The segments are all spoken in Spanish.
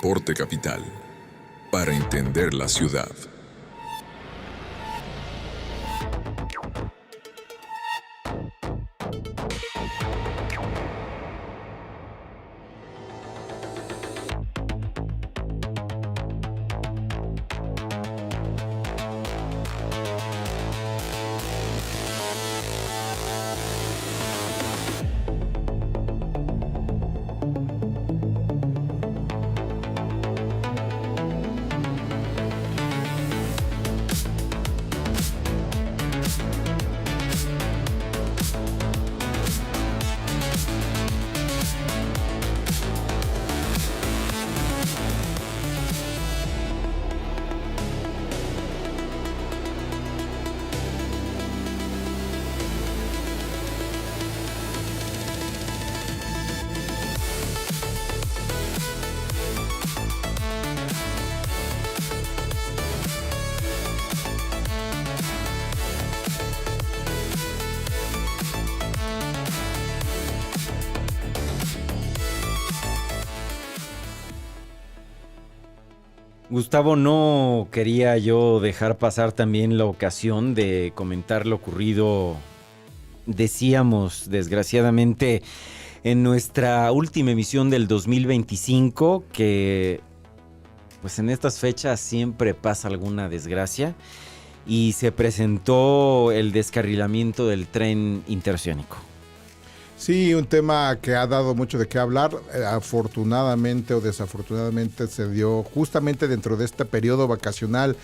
Porte Capital, para entender la ciudad. Gustavo, no quería yo dejar pasar también la ocasión de comentar lo ocurrido, decíamos, desgraciadamente, en nuestra última emisión del 2025, que pues en estas fechas siempre pasa alguna desgracia, y se presentó el descarrilamiento del tren interoceánico. Sí, un tema que ha dado mucho de qué hablar. Afortunadamente o desafortunadamente se dio justamente dentro de este periodo vacacional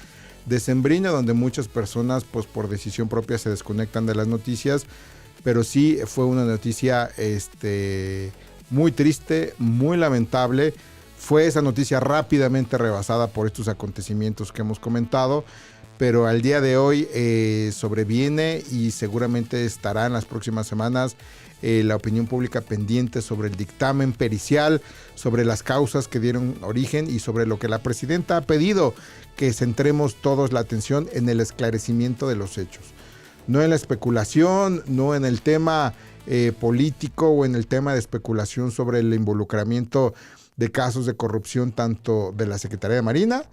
decembrino, donde muchas personas pues por decisión propia se desconectan de las noticias, pero sí fue una noticia muy triste, muy lamentable. Fue esa noticia rápidamente rebasada por estos acontecimientos que hemos comentado, pero al día de hoy sobreviene y seguramente estará en las próximas semanas la opinión pública pendiente sobre el dictamen pericial, sobre las causas que dieron origen y sobre lo que la presidenta ha pedido, que centremos todos la atención en el esclarecimiento de los hechos. No en la especulación, no en el tema político o en el tema de especulación sobre el involucramiento de casos de corrupción tanto de la Secretaría de Marina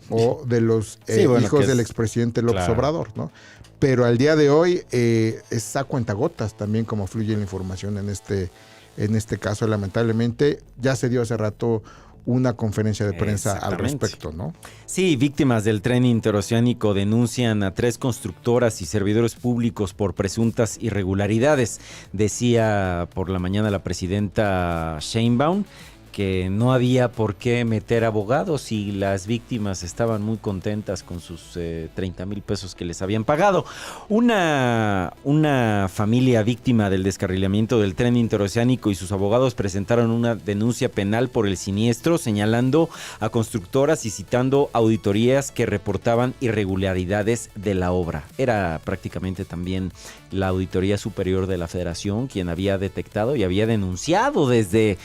o de los hijos del expresidente López Obrador, ¿no? Pero al día de hoy es a cuentagotas también como fluye la información en este caso. Lamentablemente ya se dio hace rato una conferencia de prensa al respecto, ¿no? Sí, víctimas del tren interoceánico denuncian a 3 constructoras y servidores públicos por presuntas irregularidades. Decía por la mañana la presidenta Sheinbaum que no había por qué meter abogados y las víctimas estaban muy contentas con sus 30,000 pesos que les habían pagado. Una familia víctima del descarrilamiento del tren interoceánico y sus abogados presentaron una denuncia penal por el siniestro, señalando a constructoras y citando auditorías que reportaban irregularidades de la obra. Era prácticamente también la Auditoría Superior de la Federación quien había detectado y había denunciado desde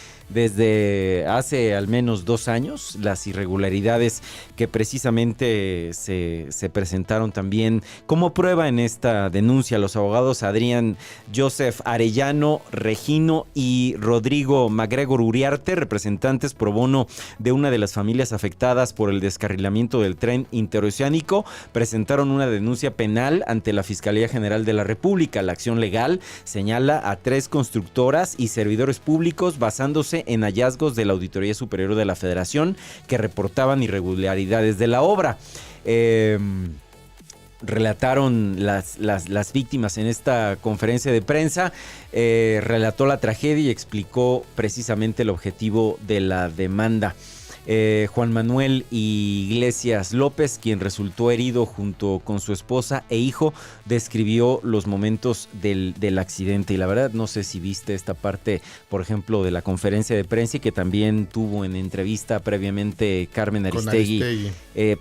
hace al menos 2 años las irregularidades que precisamente se presentaron también como prueba en esta denuncia. Los abogados Adrián Joseph Arellano Regino y Rodrigo MacGregor Uriarte, representantes pro bono de una de las familias afectadas por el descarrilamiento del tren interoceánico, presentaron una denuncia penal ante la Fiscalía General de la República. La acción legal señala a 3 constructoras y servidores públicos basándose en hallazgos de la Auditoría Superior de la Federación que reportaban irregularidades de la obra. Relataron las víctimas en esta conferencia de prensa, relató la tragedia y explicó precisamente el objetivo de la demanda. Juan Manuel Iglesias López, quien resultó herido junto con su esposa e hijo, describió los momentos del accidente. Y la verdad, no sé si viste esta parte, por ejemplo, de la conferencia de prensa, y que también tuvo en entrevista previamente Carmen Aristegui,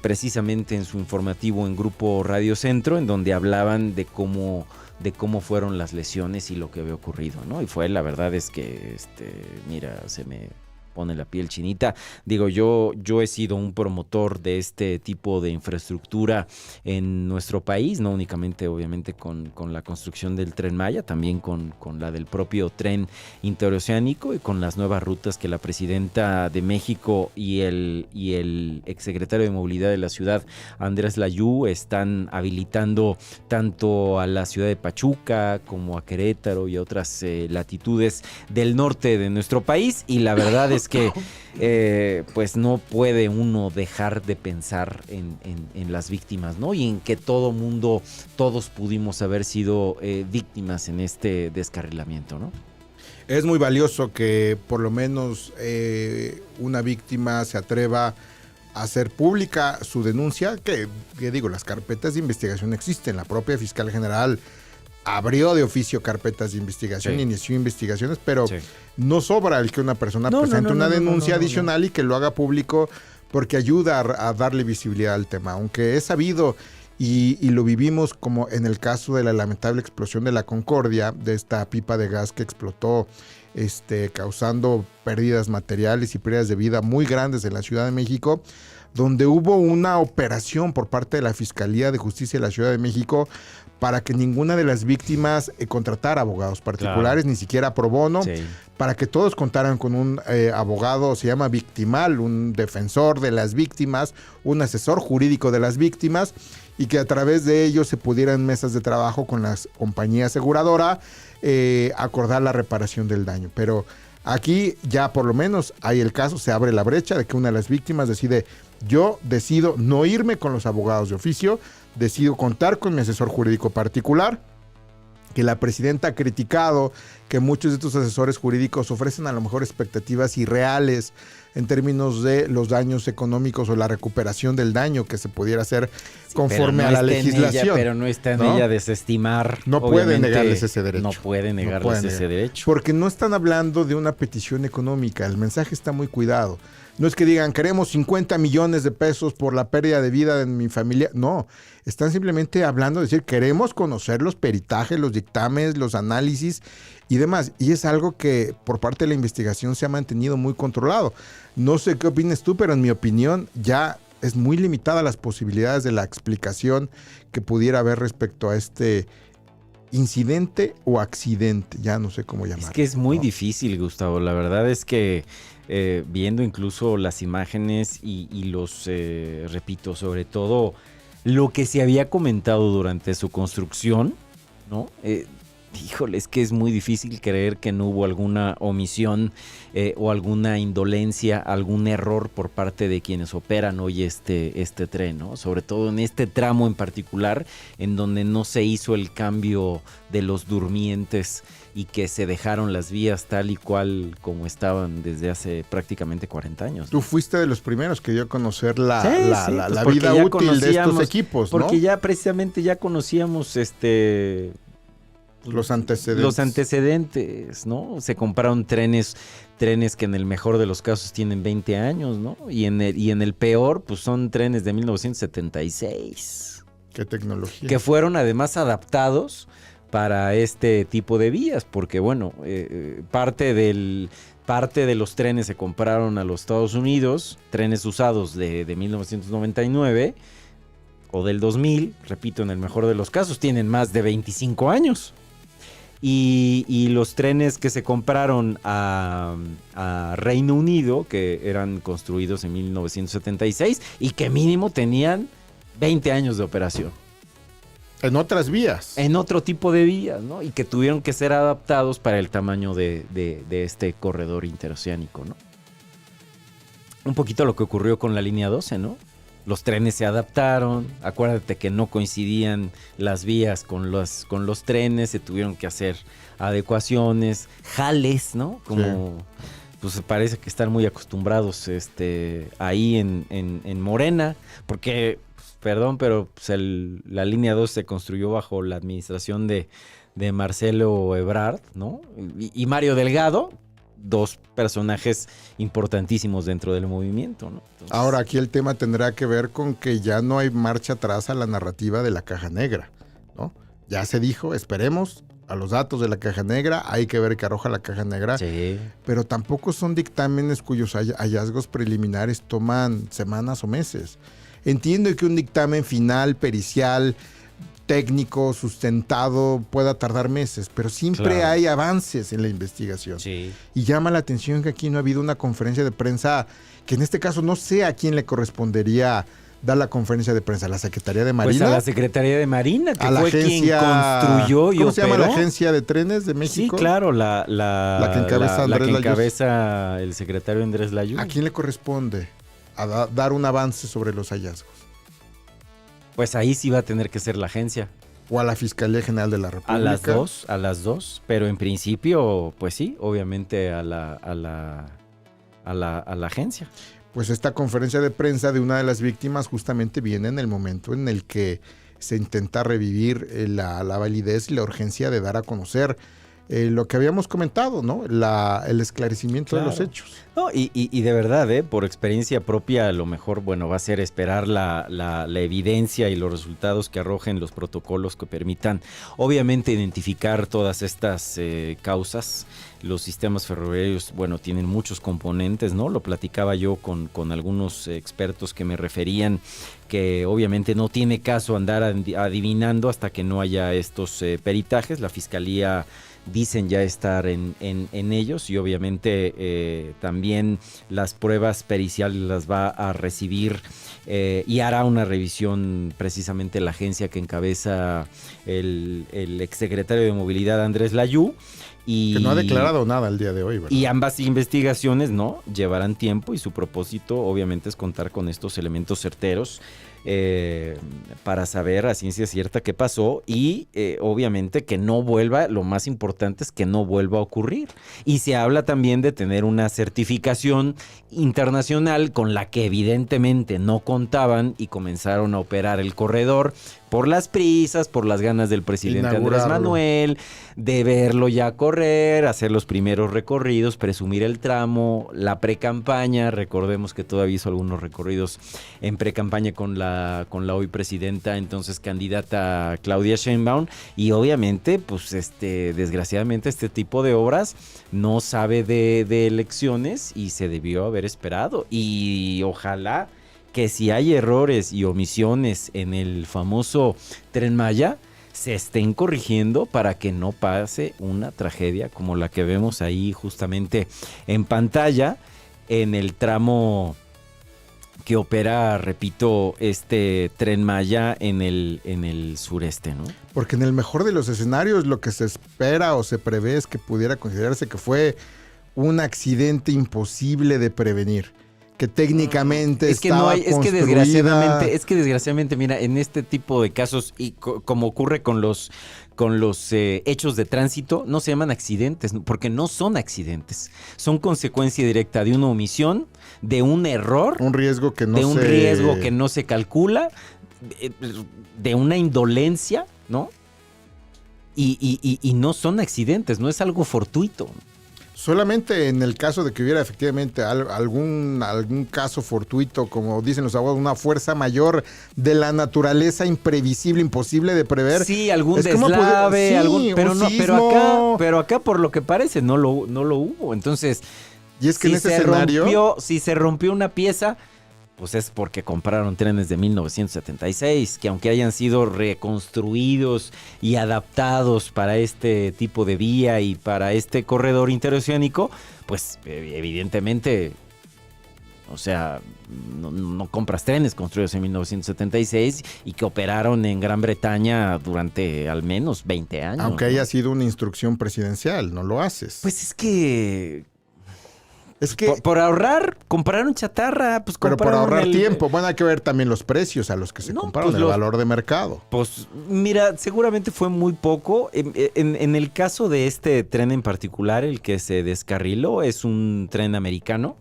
precisamente en su informativo en Grupo Radio Centro, en donde hablaban de cómo fueron las lesiones y lo que había ocurrido, ¿no? Y fue, la verdad es que, mira, pone la piel chinita. Digo, yo he sido un promotor de este tipo de infraestructura en nuestro país, no únicamente obviamente con la construcción del Tren Maya, también con la del propio tren interoceánico y con las nuevas rutas que la presidenta de México y el exsecretario de Movilidad de la ciudad, Andrés Layú, están habilitando tanto a la ciudad de Pachuca como a Querétaro y a otras latitudes del norte de nuestro país, y la verdad es que pues no puede uno dejar de pensar en las víctimas, ¿no? Y en que todos pudimos haber sido víctimas en este descarrilamiento, ¿no? Es muy valioso que por lo menos una víctima se atreva a hacer pública su denuncia, que digo, las carpetas de investigación existen, la propia fiscal general abrió de oficio carpetas de investigación, sí, inició investigaciones, pero sí, no sobra el que una persona presente una denuncia adicional y que lo haga público, porque ayuda a darle visibilidad al tema. Aunque es sabido y lo vivimos como en el caso de la lamentable explosión de la Concordia, de esta pipa de gas que explotó, causando pérdidas materiales y pérdidas de vida muy grandes en la Ciudad de México, donde hubo una operación por parte de la Fiscalía de Justicia de la Ciudad de México para que ninguna de las víctimas contratara abogados particulares, claro, ni siquiera pro bono, sí, para que todos contaran con un abogado, se llama victimal, un defensor de las víctimas, un asesor jurídico de las víctimas, y que a través de ellos se pudieran mesas de trabajo con la compañía aseguradora acordar la reparación del daño. Pero aquí ya por lo menos hay el caso, se abre la brecha de que una de las víctimas decide: yo decido no irme con los abogados de oficio, decido contar con mi asesor jurídico particular, que la presidenta ha criticado que muchos de estos asesores jurídicos ofrecen a lo mejor expectativas irreales en términos de los daños económicos o la recuperación del daño que se pudiera hacer conforme a la legislación. Pero no está en ella desestimar. No puede negarles ese derecho. No puede negarles ese derecho. Porque no están hablando de una petición económica. El mensaje está muy cuidado. No es que digan, queremos 50 millones de pesos por la pérdida de vida de mi familia. No, están simplemente hablando de decir, queremos conocer los peritajes, los dictámenes, los análisis y demás. Y es algo que por parte de la investigación se ha mantenido muy controlado. No sé qué opines tú, pero en mi opinión ya es muy limitada las posibilidades de la explicación que pudiera haber respecto a este incidente o accidente. Ya no sé cómo llamarlo. Es que es muy difícil, Gustavo. La verdad es que viendo incluso las imágenes y los, repito, sobre todo lo que se había comentado durante su construcción, ¿no? Híjole, es que es muy difícil creer que no hubo alguna omisión o alguna indolencia, algún error por parte de quienes operan hoy este tren, ¿no? Sobre todo en este tramo en particular, en donde no se hizo el cambio de los durmientes y que se dejaron las vías tal y cual como estaban desde hace prácticamente 40 años, ¿no? Tú fuiste de los primeros que dio a conocer la vida útil de estos equipos, ¿no? Porque ya precisamente ya conocíamos los antecedentes, ¿no? Se compraron trenes que en el mejor de los casos tienen 20 años, ¿no? Y en el peor, pues son trenes de 1976. ¿Qué tecnología? Que fueron además adaptados para este tipo de vías, porque bueno, parte de los trenes se compraron a los Estados Unidos, trenes usados de 1999 o del 2000, repito, en el mejor de los casos, tienen más de 25 años. Y los trenes que se compraron a Reino Unido, que eran construidos en 1976 y que mínimo tenían 20 años de operación. En otras vías. En otro tipo de vías, ¿no? Y que tuvieron que ser adaptados para el tamaño de este corredor interoceánico, ¿no? Un poquito lo que ocurrió con la línea 12, ¿no? Los trenes se adaptaron, acuérdate que no coincidían las vías con los trenes, se tuvieron que hacer adecuaciones, jales, ¿no? Como, sí, pues parece que están muy acostumbrados ahí en Morena, porque, perdón, pero pues la línea 2 se construyó bajo la administración de Marcelo Ebrard, ¿no? Y Mario Delgado, dos personajes importantísimos dentro del movimiento, ¿no? Entonces, ahora aquí el tema tendrá que ver con que ya no hay marcha atrás a la narrativa de la caja negra, ¿no? Ya se dijo, esperemos, a los datos de la caja negra, hay que ver qué arroja la caja negra, Sí. pero tampoco son dictámenes cuyos hallazgos preliminares toman semanas o meses. Entiendo que un dictamen final, pericial, técnico, sustentado, pueda tardar meses, pero siempre Claro. hay avances en la investigación. Sí. Y llama la atención que aquí no ha habido una conferencia de prensa, que en este caso no sé a quién le correspondería dar la conferencia de prensa, ¿a la Secretaría de Marina? Pues a la Secretaría de Marina, que a la fue quien agencia, construyó y ¿cómo se llama la operó? agencia de trenes de Sí, México? claro, La que encabeza la Andrés que Layuz. encabeza el secretario Andrés Layuz. ¿A quién le corresponde dar un avance sobre los hallazgos? Pues ahí sí va a tener que ser la agencia. ¿O a la Fiscalía General de la República? A las dos, pero en principio, pues sí, obviamente a la agencia. Pues esta conferencia de prensa de una de las víctimas justamente viene en el momento en el que se intenta revivir la validez y la urgencia de dar a conocer lo que habíamos comentado, ¿no? El esclarecimiento de los Claro. hechos. No, y de verdad, por experiencia propia, a lo mejor, bueno, va a ser esperar la evidencia y los resultados que arrojen los protocolos que permitan, obviamente, identificar todas estas causas. Los sistemas ferroviarios, bueno, tienen muchos componentes, ¿no? Lo platicaba yo con algunos expertos que me referían que obviamente no tiene caso andar adivinando hasta que no haya estos peritajes. La Fiscalía dicen ya estar en ellos y obviamente también las pruebas periciales las va a recibir y hará una revisión precisamente la agencia que encabeza el exsecretario de Movilidad Andrés Layú. Y, Que no ha declarado nada el día de hoy, ¿verdad? y ambas investigaciones, ¿no? Llevarán tiempo y su propósito obviamente es contar con estos elementos certeros para saber a ciencia cierta qué pasó y obviamente que no vuelva, lo más importante es que no vuelva a ocurrir. Y se habla también de tener una certificación internacional con la que evidentemente no contaban y comenzaron a operar el corredor por las prisas, por las ganas del presidente Andrés Inaugurarlo. Manuel, de verlo ya correr, hacer los primeros recorridos, presumir el tramo, la precampaña. Recordemos que todavía hizo algunos recorridos en precampaña con la hoy presidenta, entonces candidata Claudia Sheinbaum. Y obviamente, pues desgraciadamente este tipo de obras no sabe de elecciones y se debió haber esperado. Y ojalá que si hay errores y omisiones en el famoso Tren Maya, se estén corrigiendo para que no pase una tragedia como la que vemos ahí justamente en pantalla en el tramo que opera, repito, este Tren Maya en el sureste, ¿no? Porque en el mejor de los escenarios lo que se espera o se prevé es que pudiera considerarse que fue un accidente imposible de prevenir. Que técnicamente es que no hay, construida. es que desgraciadamente, mira, en este tipo de casos y como ocurre con los hechos de tránsito, no se llaman accidentes, porque no son accidentes, son consecuencia directa de una omisión, de un error, Un riesgo que no de un se... riesgo que no se calcula, de una indolencia, ¿no? Y no son accidentes, no es algo fortuito. Solamente en el caso de que hubiera efectivamente algún caso fortuito, como dicen los abogados, una fuerza mayor de la naturaleza imprevisible, imposible de prever. Sí, algún Es como deslave, sí, algún, pero un no, sismo. pero acá por lo que parece no lo hubo. Entonces, Y es que en ese escenario... si se rompió una pieza, pues es porque compraron trenes de 1976, que aunque hayan sido reconstruidos y adaptados para este tipo de vía y para este corredor interoceánico, pues evidentemente, o sea, no compras trenes construidos en 1976 y que operaron en Gran Bretaña durante al menos 20 años. Aunque ¿no? haya sido una instrucción presidencial, no lo haces. Pues es que... es que... Por ahorrar, compraron chatarra, pues Pero por compraron ahorrar tiempo, bueno, hay que ver también los precios a los que se No, compraron, pues el valor de mercado. Pues mira, seguramente fue muy poco. En el caso de este tren en particular, el que se descarriló, es un tren americano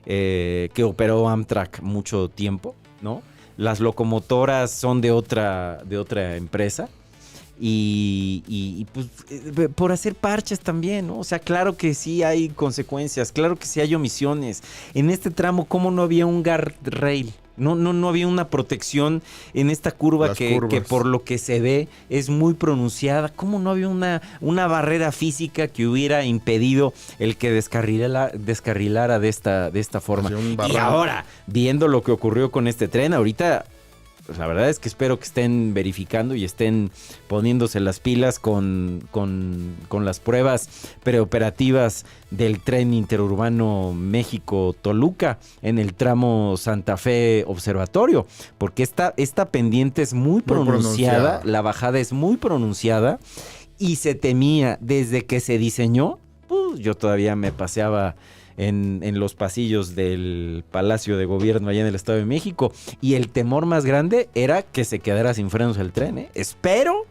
que operó Amtrak mucho tiempo, ¿no? Las locomotoras son de otra empresa. Y pues por hacer parches también, ¿no? O sea, claro que sí hay consecuencias, claro que sí hay omisiones. En este tramo, ¿cómo no había un guardrail? No había una protección en esta curva que por lo que se ve es muy pronunciada. ¿Cómo no había una barrera física que hubiera impedido el que descarrilara de esta forma? Y ahora, viendo lo que ocurrió con este tren, ahorita pues la verdad es que espero que estén verificando y estén poniéndose las pilas con las pruebas preoperativas del tren interurbano México-Toluca en el tramo Santa Fe Observatorio, porque esta pendiente es muy pronunciada, la bajada es muy pronunciada y se temía desde que se diseñó. Yo todavía me paseaba en los pasillos del Palacio de Gobierno allá en el Estado de México, y el temor más grande era que se quedara sin frenos el tren, ¿eh? Espero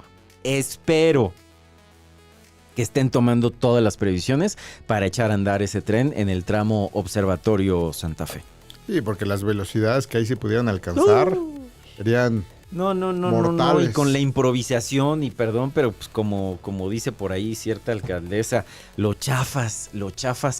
que estén tomando todas las previsiones para echar a andar ese tren en el tramo Observatorio Santa Fe. Sí, porque las velocidades que ahí se pudieran alcanzar serían No, y con la improvisación, y perdón, pero pues como dice por ahí cierta alcaldesa, lo chafas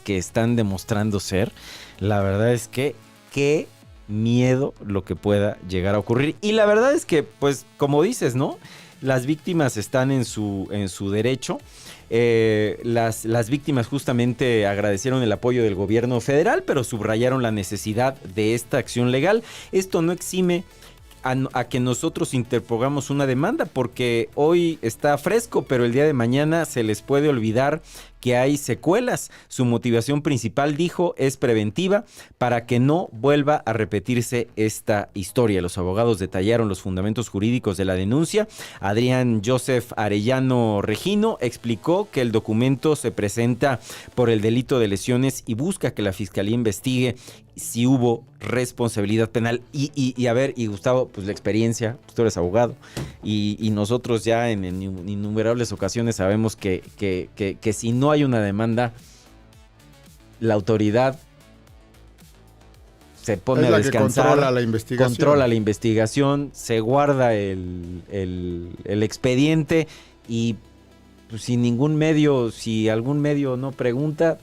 que están demostrando ser, la verdad es que qué miedo lo que pueda llegar a ocurrir. Y la verdad es que, pues, como dices, ¿no? Las víctimas están en su derecho. Las víctimas justamente agradecieron el apoyo del gobierno federal, pero subrayaron la necesidad de esta acción legal. Esto no exime a que nosotros interpongamos una demanda, porque hoy está fresco, pero el día de mañana se les puede olvidar que hay secuelas. Su motivación principal, dijo, es preventiva para que no vuelva a repetirse esta historia. Los abogados detallaron los fundamentos jurídicos de la denuncia. Adrián Joseph Arellano Regino explicó que el documento se presenta por el delito de lesiones y busca que la fiscalía investigue si hubo responsabilidad penal. Y a ver, y Gustavo, pues la experiencia, pues tú eres abogado, y nosotros ya en innumerables ocasiones sabemos que si no hay una demanda, la autoridad se pone a descansar, controla la investigación, se guarda el expediente, y pues, si algún medio no pregunta,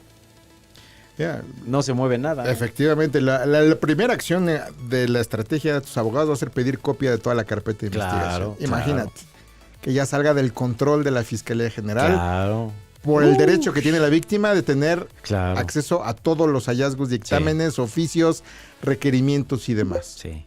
no se mueve nada. Efectivamente, la primera acción de la estrategia de tus abogados va a ser pedir copia de toda la carpeta de investigación. Imagínate, que ya salga del control de la Fiscalía General. Por el derecho que tiene la víctima de tener acceso a todos los hallazgos, dictámenes, oficios, requerimientos y demás. Sí.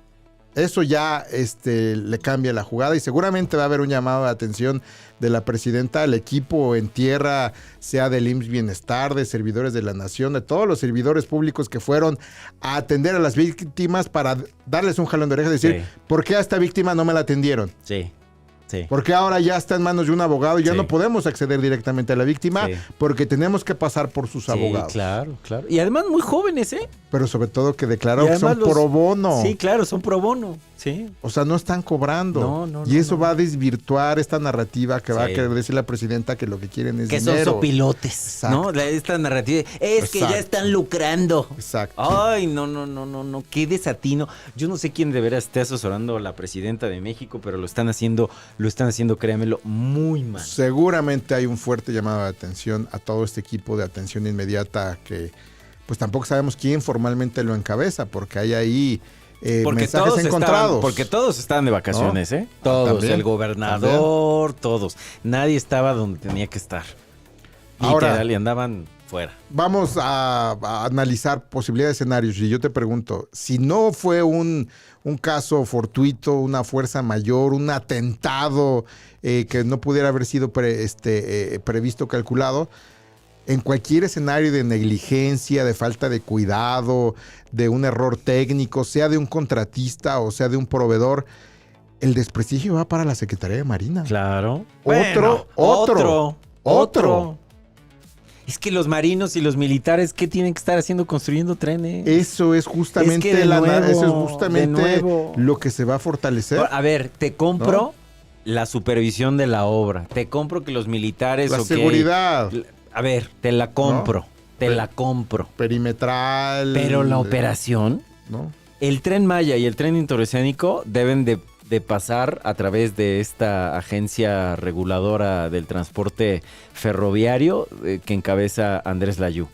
Eso ya le cambia la jugada, y seguramente va a haber un llamado de atención de la presidenta al equipo en tierra, sea del IMSS Bienestar, de servidores de la Nación, de todos los servidores públicos que fueron a atender a las víctimas, para darles un jalón de oreja y decir, ¿por qué a esta víctima no me la atendieron? Sí. Porque ahora ya está en manos de un abogado y ya no podemos acceder directamente a la víctima, porque tenemos que pasar por sus abogados. Claro. Y además muy jóvenes, ¿eh? Pero sobre todo que declararon que son pro bono. Sí, claro, son pro bono. Sí. O sea, no están cobrando. Y eso va a desvirtuar esta narrativa que va a querer decir la presidenta, que lo que quieren es dinero. Que son sopilotes, ¿no? Esta narrativa es que ya están lucrando. Exacto. Ay, no. Qué desatino. Yo no sé quién de veras esté asesorando a la presidenta de México, pero lo están haciendo, créanmelo, muy mal. Seguramente hay un fuerte llamado de atención a todo este equipo de atención inmediata, que pues tampoco sabemos quién formalmente lo encabeza, porque hay ahí mensajes encontrados. Porque todos estaban de vacaciones, ¿no? Todos, ¿también? El gobernador, todos. Nadie estaba donde tenía que estar. Literal, y andaban fuera. Vamos a analizar posibilidades de escenarios, y yo te pregunto, si no fue un caso fortuito, una fuerza mayor, un atentado que no pudiera haber sido previsto, calculado, en cualquier escenario de negligencia, de falta de cuidado, de un error técnico, sea de un contratista o sea de un proveedor, el desprestigio va para la Secretaría de Marina. Claro. Otro. Es que los marinos y los militares, ¿qué tienen que estar haciendo construyendo trenes? Eso es justamente, lo que se va a fortalecer. A ver, te compro la supervisión de la obra. Te compro que los militares... La seguridad. A ver, te la compro. La compro. Perimetral. Pero la operación... ¿No? El Tren Maya y el Tren Interoceánico deben de pasar a través de esta agencia reguladora del transporte ferroviario que encabeza Andrés Layú.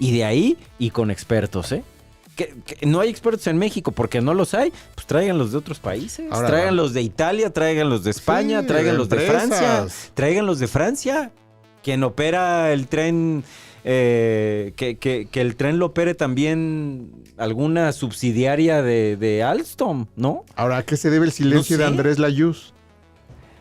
Y de ahí, y con expertos, que no hay expertos en México porque no los hay, pues tráiganlos de otros países. Ahora, tráiganlos de Italia, tráiganlos de España, sí, tráiganlos de Francia. empresas. Tráiganlos de Francia. Quien opera el tren, que el tren lo opere también alguna subsidiaria de Alstom, ¿no? Ahora, ¿a qué se debe el silencio No de sé. Andrés Layuz?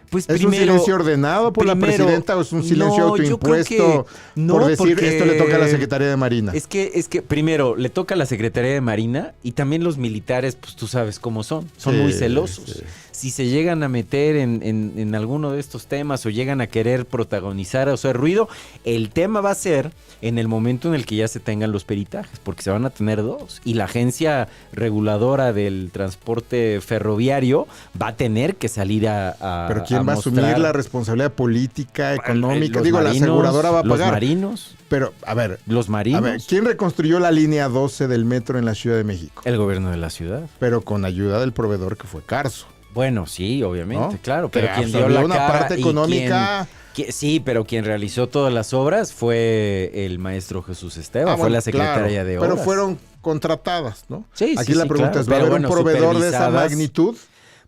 Pues ¿Es un silencio ordenado por la presidenta o es un silencio no, yo creo autoimpuesto que no, por decir porque esto le toca a la Secretaría de Marina? Es que primero le toca a la Secretaría de Marina y también los militares, pues tú sabes cómo son Sí, muy celosos. sí. Si se llegan a meter en alguno de estos temas o llegan a querer protagonizar o hacer ruido, el tema va a ser en el momento en el que ya se tengan los peritajes, porque se van a tener dos. Y la agencia reguladora del transporte ferroviario va a tener que salir Pero ¿quién va a asumir mostrar- la responsabilidad política, económica? Los Digo, marinos, la aseguradora va a Los pagar. marinos, Pero, a ver, los marinos. ¿quién reconstruyó la línea 12 del metro en la Ciudad de México? El gobierno de la ciudad. Pero con ayuda del proveedor que fue Carso. Bueno, sí, obviamente, ¿No? claro. Pero Que quien dio absorbió la una cara parte y económica. sí, pero quien realizó todas las obras fue el maestro Jesús Esteban, fue bueno, la secretaria claro, de obras. Pero fueron contratadas, ¿no? Sí, Aquí sí, la sí, pregunta claro. es, ¿va a Pero haber un bueno, proveedor de esa supervisadas, magnitud?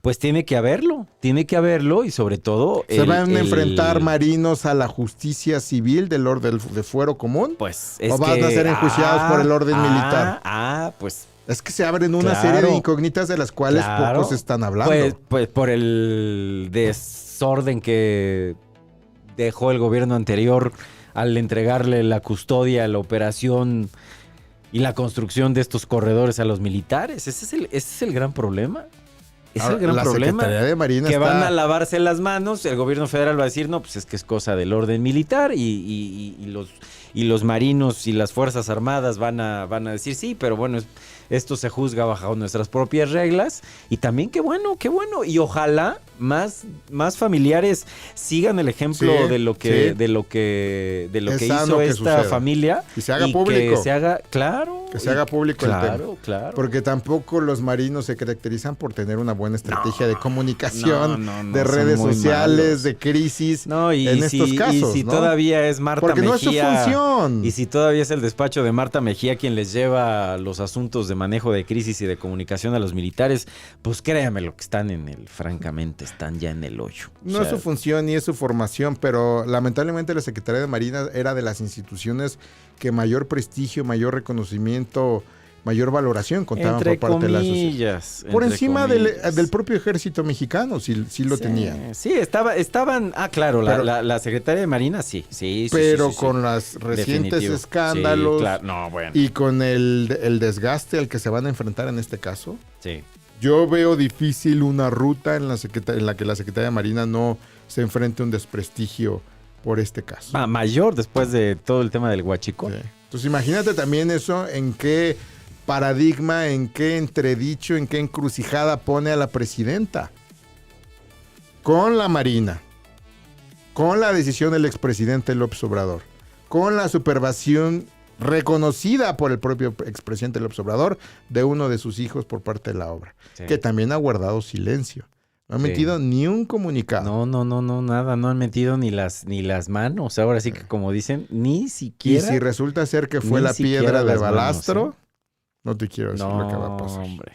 Pues tiene que haberlo y sobre todo... ¿Se van a enfrentar marinos a la justicia civil de fuero común? Pues ¿O van a ser enjuiciados por el orden militar? Pues Es que se abren una Claro. serie de incógnitas de las cuales claro. pocos están hablando. Pues por el desorden que dejó el gobierno anterior al entregarle la custodia, la operación y la construcción de estos corredores a los militares. Ese es el gran problema. Ese Ahora, es el gran la problema. Secretaría de Marina Que está... van a lavarse las manos, el gobierno federal va a decir, no, pues es que es cosa del orden militar y los marinos y las fuerzas armadas van a decir sí, pero bueno, esto se juzga bajo nuestras propias reglas y también qué bueno y ojalá más familiares sigan el ejemplo Sí, de lo que sí. de lo que Es hizo sano que esta suceda. familia Y se haga público. que se haga claro Que se haga público el tema. claro. Porque tampoco los marinos se caracterizan por tener una buena estrategia de comunicación, no, de son redes muy sociales, malos. de crisis No, y en si, estos casos. y si ¿no? todavía es Marta Porque no es su Mejía. función. Y si todavía es el despacho de Marta Mejía quien les lleva los asuntos de manejo de crisis y de comunicación a los militares, pues créanme lo que francamente, están ya en el hoyo. No O sea, es su función ni es su formación, pero lamentablemente la Secretaría de Marina era de las instituciones que mayor prestigio, mayor reconocimiento, mayor valoración contaban entre por parte de la sociedad. comillas. Por entre encima comillas. del propio ejército mexicano, sí lo Sí, tenían. Sí, estaban. Claro, Pero- la Secretaría de Marina sí. Pero sí. con los recientes Definitivo. escándalos Sí, claro. No, bueno. y con el desgaste al que se van a enfrentar en este caso, Sí. yo veo difícil una ruta en la que la Secretaría de Marina no se enfrente a un desprestigio por este caso. Mayor después de todo el tema del huachicol. Sí. Entonces imagínate también eso, en qué paradigma, en qué entredicho, en qué encrucijada pone a la presidenta. Con la Marina, con la decisión del expresidente López Obrador, con la supervisión reconocida por el propio expresidente López Obrador de uno de sus hijos por parte de la obra, Sí. que también ha guardado silencio. No ha Sí. metido ni un comunicado. No, nada, no han metido ni las manos. Ahora sí que como dicen, ni Y siquiera. si resulta ser que fue ni la siquiera piedra de las manos, balastro, ¿eh? no te quiero decir lo que va a pasar. Hombre.